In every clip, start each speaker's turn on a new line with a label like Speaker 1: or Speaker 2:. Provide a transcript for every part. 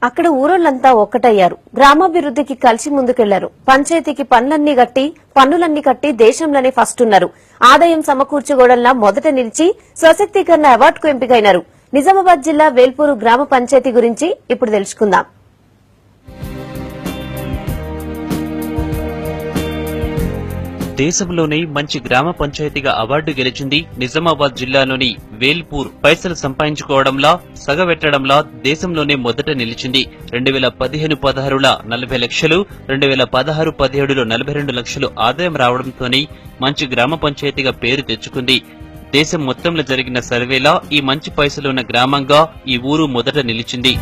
Speaker 1: అక్కడ ఊరోళ్లంతా ఒక్కటయ్యారు. గ్రామాభివృద్ధికి కలిసి ముందుకెళ్లారు. పంచాయతీకి పన్నులన్నీ కట్టి దేశంలోనే ఫస్ట్ ఉన్నారు. ఆదాయం సమకూర్చుకోవడంలో మొదట నిలిచి స్వశక్తీకరణ అవార్డుకు ఎంపికైనారు. నిజామాబాద్ జిల్లా వేల్పూరు గ్రామ పంచాయతీ గురించి ఇప్పుడు తెలుసుకుందాం.
Speaker 2: దేశంలోనే మంచి గ్రామ పంచాయతీగా అవార్డు గెలిచింది నిజామాబాద్ జిల్లాలోని వేల్పూర్. పైసలు సంపాదించుకోవడంలా సగవెట్టడంలా దేశంలోనే మొదట నిలిచింది. 2015-16లో 40 లక్షలు, 2016-17లో 42 లక్షలు ఆదాయం రావడంతోనే మంచి గ్రామ పంచాయతీగా పేరు తెచ్చుకుంది. దేశం మొత్తంలో జరిగిన సర్వేలా ఈ మంచి పైసలున్న గ్రామంగా ఈ ఊరు మొదట నిలిచింది.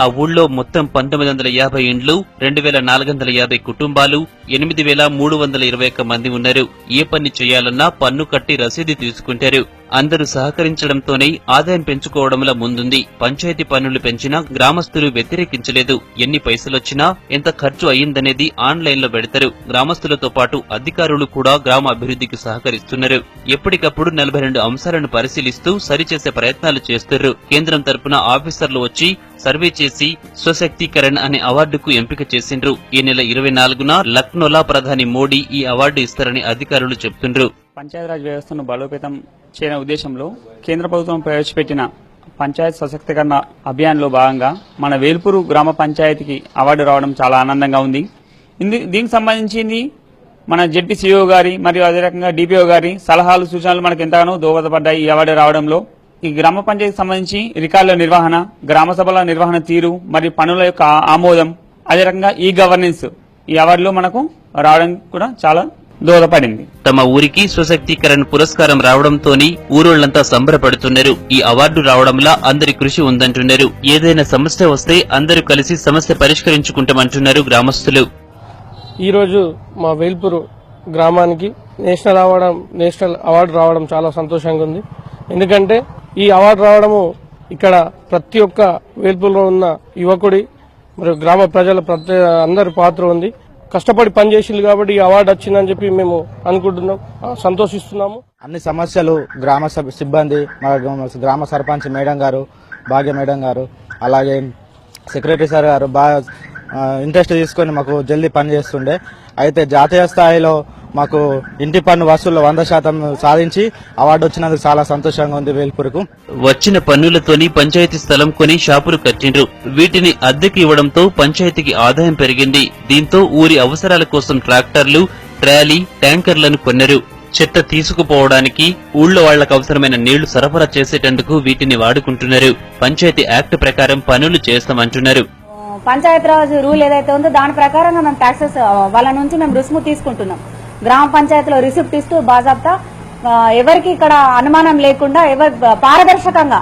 Speaker 2: ఆ ఊళ్ళో మొత్తం 1950 ఇండ్లు, 2450 కుటుంబాలు, 8321 మంది ఉన్నారు. ఏ పని చేయాలన్నా పన్ను కట్టి రసీదు తీసుకుంటారు. అందరూ సహకరించడంతోనే ఆదాయం పెంచుకోవడంలో ముందుంది. పంచాయతీ పన్నులు పెంచినా గ్రామస్తులు వ్యతిరేకించలేదు. ఎన్ని పైసలొచ్చినా ఎంత ఖర్చు అయ్యిందనేది ఆన్లైన్ లో పెడతారు. గ్రామస్తులతో పాటు అధికారులు కూడా గ్రామ అభివృద్ధికి సహకరిస్తున్నారు. ఎప్పటికప్పుడు 42 అంశాలను పరిశీలిస్తూ సరిచేసే ప్రయత్నాలు చేస్తున్నారు. కేంద్రం తరపున ఆఫీసర్లు వచ్చి సర్వే చేసి స్వశక్తీకరణ అనే అవార్డుకు ఎంపిక చేసిండ్రు. ఈ నెల 24న లక్నోలా ప్రధాని మోడీ ఈ అవార్డు ఇస్తారని అధికారులు చెప్తుండ్రు.
Speaker 3: పంచాయతీరాజ్ వ్యవస్థను బలోపేతం చేయని ఉద్దేశంలో కేంద్ర ప్రభుత్వం ప్రవేశపెట్టిన పంచాయత్ సశక్తీకరణ అభియాన్ లో భాగంగా మన వేల్పూరు గ్రామ పంచాయతీకి అవార్డు రావడం చాలా ఆనందంగా ఉంది. దీనికి సంబంధించింది మన జెడ్పీసీఓ గారి మరియు అదే రకంగా డిపిఓ గారి సలహాలు సూచనలు మనకు ఎంతగానో దోహదపడ్డాయి ఈ అవార్డు రావడంలో. ఈ గ్రామ పంచాయతీకి సంబంధించి రికార్డుల నిర్వహణ, గ్రామ సభల నిర్వహణ తీరు మరియు పనుల యొక్క ఆమోదం, అదే రకంగా ఈ గవర్నెన్స్ ఈ అవార్డులో మనకు రావడం కూడా చాలా దోహదపడింది.
Speaker 2: తమ ఊరికి స్వశక్తీకరణ పురస్కారం రావడంతోని ఊరోళ్లంతా సంబరపడుతున్నారు. ఈ అవార్డు రావడంలా అందరి కృషి ఉందంటున్నారు. ఏదైనా సమస్య వస్తే అందరూ కలిసి సమస్య పరిష్కరించుకుంటామంటున్నారు గ్రామస్తులు.
Speaker 4: ఈ రోజు మా వేల్పూరు గ్రామానికి నేషనల్ అవార్డు రావడం చాలా సంతోషంగా ఉంది. ఎందుకంటే ఈ అవార్డు రావడము ఇక్కడ ప్రతి ఒక్క వేల్పూరులో ఉన్న యువకుడి మరియు గ్రామ ప్రజల అందరి పాత్ర ఉంది. కష్టపడి పనిచేసింది కాబట్టి ఈ అవార్డు వచ్చిందని చెప్పి మేము అనుకుంటున్నాం, సంతోషిస్తున్నాము.
Speaker 5: అన్ని సమస్యలు గ్రామ సిబ్బంది, గ్రామ సర్పంచ్ మేడం గారు, భాగ్య మేడం గారు, అలాగే సెక్రటరీ సార్ గారు బాగా ఇంట్రెస్ట్ తీసుకుని మాకు జల్దీ పనిచేస్తుండే. అయితే జాతీయ స్థాయిలో మాకు ఇంటి పన్ను వసూళ్లు 100% సాధించి అవార్డు వచ్చినందుకు చాలా సంతోషంగా ఉంది వేల్పూరుకు.
Speaker 2: వచ్చిన పన్నులతోని పంచాయతీ స్థలం కొని షాపులు కట్టిండ్రు. వీటిని అద్దెకి ఇవ్వడంతో పంచాయతీకి ఆదాయం పెరిగింది. దీంతో ఊరి అవసరాల కోసం ట్రాక్టర్లు, ట్రాలీ, ట్యాంకర్లను కొన్నారు. చెత్త తీసుకుపోవడానికి, ఊళ్ళో వాళ్లకు అవసరమైన నీళ్లు సరఫరా చేసేటందుకు వీటిని వాడుకుంటున్నారు. పంచాయతీ యాక్ట్ ప్రకారం పనులు చేస్తామంటున్నారు.
Speaker 6: పంచాయతీరాజ్ రూల్ ఏదైతే ఉందో దాని ప్రకారంగా మేము ట్యాక్సెస్ వాళ్ళ నుంచి మేము రుసుము తీసుకుంటున్నాం. గ్రామ పంచాయతీలో రిసిప్ట్ ఇస్తూ బాజాబ్తా ఎవరికి ఇక్కడ అనుమానం లేకుండా పారదర్శకంగా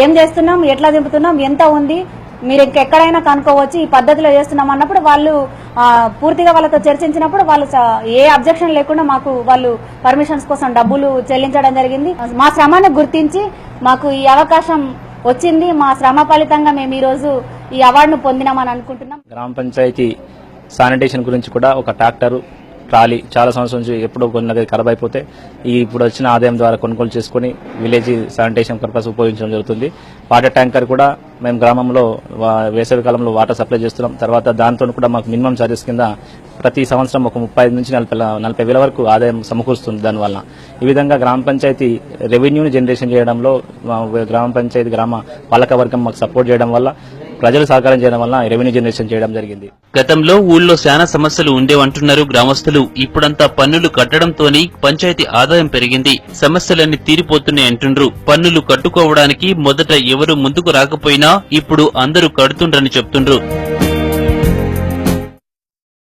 Speaker 6: ఏం చేస్తున్నాం, ఎట్లా దింపుతున్నాం, ఎంత ఉంది, మీరు ఇంకెక్కడైనా కనుక్కోవచ్చు, ఈ పద్ధతిలో చేస్తున్నాం అన్నప్పుడు వాళ్ళు పూర్తిగా వాళ్ళతో చర్చించినప్పుడు వాళ్ళు ఏ అబ్జెక్షన్ లేకుండా మాకు వాళ్ళు పర్మిషన్స్ కోసం డబ్బులు చెల్లించడం జరిగింది. మా శ్రమను గుర్తించి మాకు ఈ అవకాశం వచ్చింది. మా శ్రమ ఫలితంగా మేము ఈ రోజు ఈ అవార్డును పొందినామని అనుకుంటున్నాం.
Speaker 3: గ్రామ పంచాయతీ శానిటేషన్ గురించి కూడా ఒక ట్రాక్టర్, ట్రాలీ చాలా సంవత్సరం నుంచి ఎప్పుడో కొన్నది ఖరాబ్ అయిపోతే ఇప్పుడు వచ్చిన ఆదాయం ద్వారా కొనుగోలు చేసుకుని విలేజ్ శానిటేషన్ పర్పస్ ఉపయోగించడం జరుగుతుంది. వాటర్ ట్యాంకర్ కూడా మేము గ్రామంలో వేసవి కాలంలో వాటర్ సప్లై చేస్తున్నాం. తర్వాత దాంతో కూడా మాకు మినిమం ఛార్జెస్ కింద ప్రతి సంవత్సరం ఒక 35 నుంచి 40 వేల వరకు ఆదాయం సమకూరుస్తుంది. దానివల్ల ఈ విధంగా గ్రామ పంచాయతీ రెవెన్యూని జనరేషన్ చేయడంలో గ్రామ పంచాయతీ గ్రామ పాలకవర్గం మాకు సపోర్ట్ చేయడం వల్ల, ప్రజలు సహకారం చేయడం వల్ల రెవెన్యూ జనరేషన్ చేయడం జరిగింది.
Speaker 2: గతంలో ఊళ్ళో చాలా సమస్యలు ఉండేవంటున్నారు గ్రామస్తులు. ఇప్పుడంతా పన్నులు కట్టడంతోనే పంచాయతీ ఆదాయం పెరిగింది. సమస్యలన్నీ తీరిపోతున్నాయి అంటుండ్రు. పన్నులు కట్టుకోవడానికి మొదట ఎవరు ముందుకు రాకపోయినా ఇప్పుడు అందరూ కడుతుండ్రని చెప్తుండ్రు.